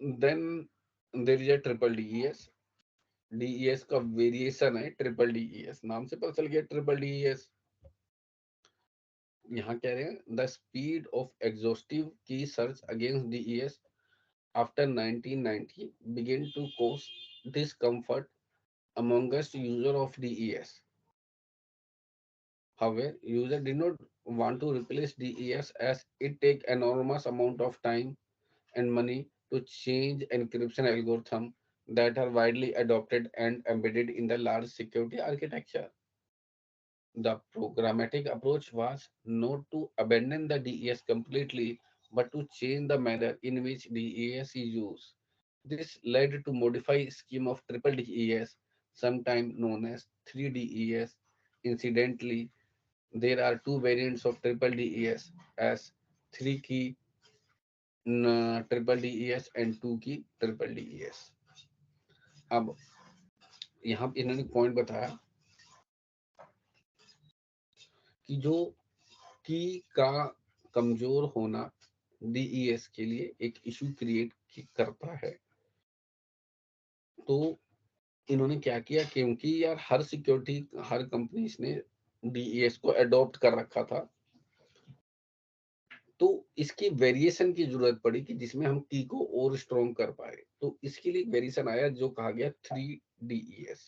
Then there is a triple DES. DES का variation है triple DES, नाम से पता चल गया ट्रिपल DES। यहाँ कह रहे हैं द स्पीड ऑफ एग्जॉस्टिव की search against DES after 1990 began to cause discomfort amongst user of DES. However, user did not want to replace DES as it take enormous amount of time and money to change encryption algorithm that are widely adopted and embedded in the large security architecture. The programmatic approach was not to abandon the DES completely, but to change the manner in which DES is used. This led to modify scheme of triple DES, sometimes known as 3DES. Incidentally, there are two variants of triple DES as 3 key triple DES and 2 की triple DES। अब यहाँ पे इन्होंने point बताया कि जो की का कमजोर होना DES के लिए एक इशू क्रिएट करता है। तो इन्होंने क्या किया, क्योंकि यार हर सिक्योरिटी हर कंपनीज ने DES को अडॉप्ट कर रखा था, तो इसकी वेरिएशन की जरूरत पड़ी कि जिसमें हम की को और स्ट्रॉन्ग कर पाए। तो इसके लिए वेरिएशन आया जो कहा गया 3DES,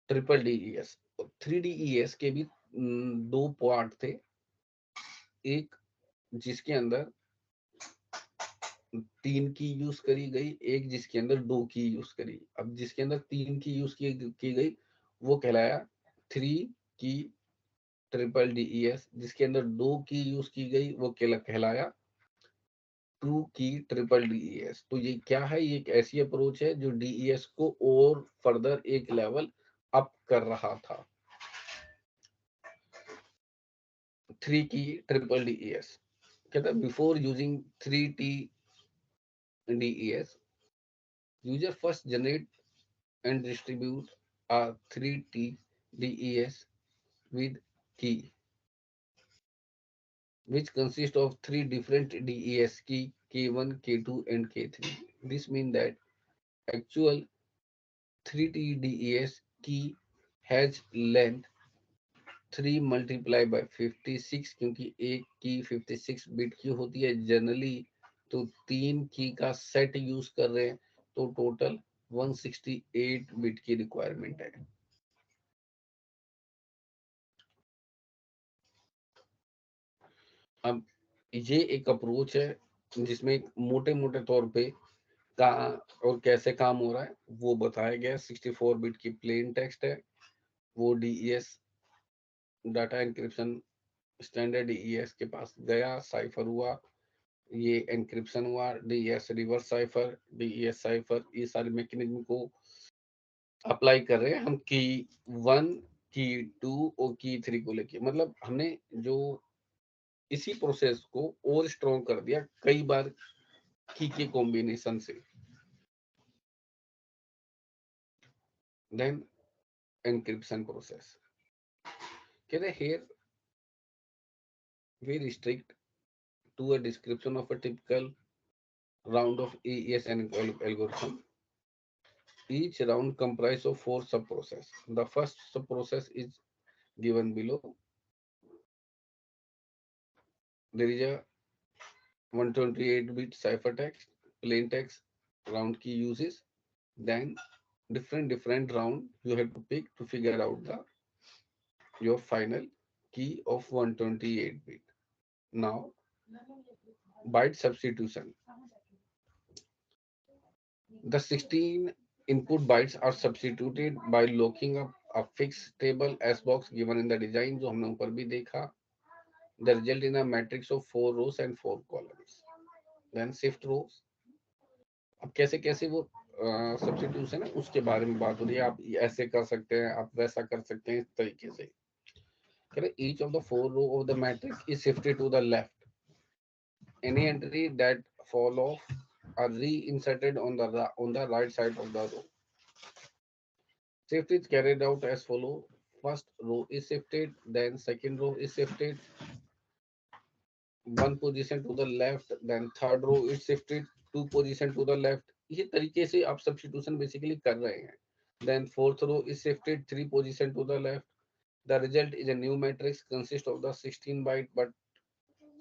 ट्रिपल DES। 3DES के भी दो पार्ट थे, एक जिसके अंदर 3 की यूज करी गई, एक जिसके अंदर 2 की यूज करी। अब जिसके अंदर 3 की यूज की गई वो कहलाया 3 की ट्रिपल DES, जिसके अंदर 2 की यूज की गई वो कहलाया 2 की ट्रिपल DES। तो ये क्या है, ये एक ऐसी अप्रोच है जो DES को और फर्दर एक लेवल अप कर रहा था। 3 की ट्रिपल DES कहता है before using 3T DES, user first generate and distribute a 3T DES with key, which consists of three different DES key K1, K2 and K3. This means that actual 3T DES key has length 3 multiplied by 56, क्योंकि एक की 56 bit की होती है generally, तो 3 की का set use कर रहे हैं, तो टोटल 168 बिट की रिक्वायरमेंट है। अब ये एक अप्रोच है जिसमें मोटे मोटे तौर पे का और कैसे काम हो रहा है वो बताया गया। 64 बिट की प्लेन टेक्स्ट है, वो DES data encryption standard DES के पास गया, साइफर हुआ, ये एंक्रिप्शन हुआ, DES reverse cipher, DES cipher, ये सारे मैकेनिज्म को अप्लाई कर रहे हैं हम की 1 की 2 और की 3 को लेके। मतलब हमने जो इसी प्रोसेस को और स्ट्रॉन्ग कर दिया कई बार की के कॉम्बिनेशन से। देन एनक्रिप्शन प्रोसेस कहते हैं here we restrict to a description of a typical round of AES and algorithm. Each round comprises of 4 sub process. The first sub process is given below. There is a 128-bit cipher text, plain text, round key uses. Then different round you have to pick to figure out the your final key of 128 bit. Now byte substitution. The 16 input bytes are substituted by looking up a fixed table S box given in the design जो हमने ऊपर भी देखा. The result in a matrix of 4 rows and 4 columns. Then shift rows. अब कैसे कैसे वो substitution है उसके बारे में बात हो रही है। आप ऐसे कर सकते हैं, आप वैसा कर सकते हैं, इस तरीके से करें। Each of the 4 row of the matrix is shifted to the left. Any entry that fall off are reinserted on the right side of the row. Shift is carried out as follow. First row is shifted, then second row is shifted, one position to the left, then third row is shifted two position to the left. ये तरीके से आप substitution basically कर रहे हैं. Then fourth row is shifted three position to the left. The result is a new matrix consist of the 16 byte but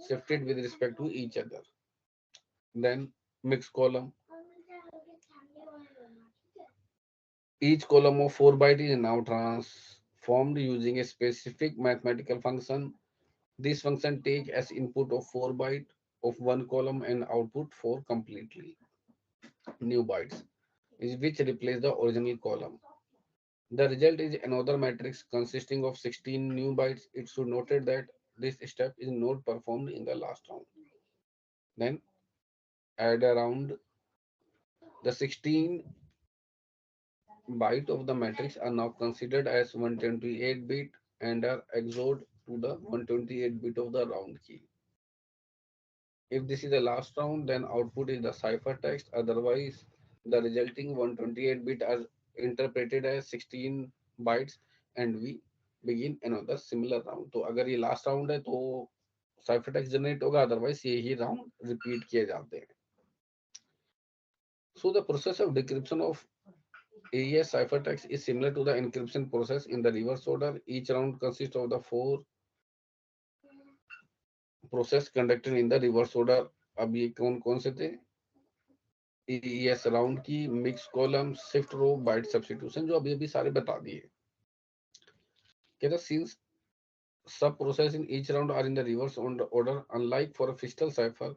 shifted with respect to each other. Then mixed column. Each column of 4 byte is now transformed using a specific mathematical function. This function take as input of 4 byte of one column and output 4 completely new bytes, which replace the original column. The result is another matrix consisting of 16 new bytes. It should noted that this step is not performed in the last round. Then add around the 16 byte of the matrix are now considered as 128 bit and are XORed to the 128 bit of the round key. If this is the last round, then output is the ciphertext. Otherwise, the resulting 128 bit are interpreted as 16 bytes and we begin another similar round. तो अगर ये last round है तो cipher text generate होगा, otherwise ये ही round repeat किए जाते हैं. So the process of decryption of AES ciphertext is similar to the encryption process in the reverse order. Each round consists of the four process conducted in the reverse order. अब ये कौन कौन से थे? AES round की, mix column, shift रो, bite substitution, जो अभी अभी सारे बता दिए. कहता since sub process in each round are in the reverse order, unlike for a physical cipher,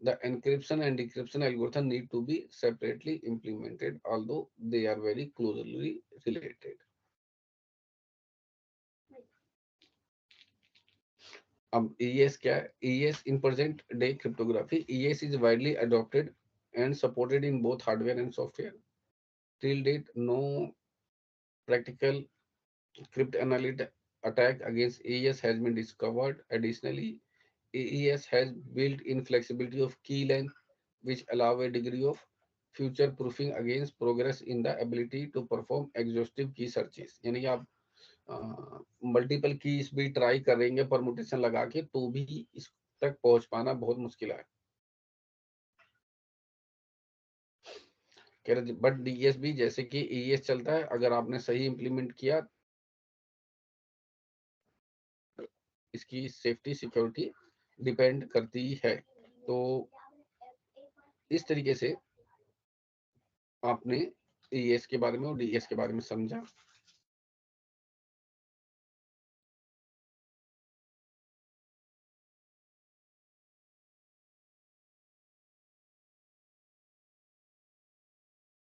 the encryption and decryption algorithm need to be separately implemented, although they are very closely related. अब ES क्या है? ES in present day cryptography, ES is widely adopted and supported in both hardware and software. Till date, no practical cryptanalytic attack against AES has been discovered. Additionally, AES has built-in flexibility of key length, which allow a degree of future proofing against progress in the ability to perform exhaustive key searches. यानी कि आप multiple keys भी try करेंगे permutation लगा के तो भी इस तक पहुंच पाना बहुत मुश्किल है. कह रहे बट डीएस भी जैसे कि ईएस चलता है, अगर आपने सही इंप्लीमेंट किया इसकी सेफ्टी सिक्योरिटी डिपेंड करती है. तो इस तरीके से आपने ईएस के बारे में और डीएस के बारे में समझा.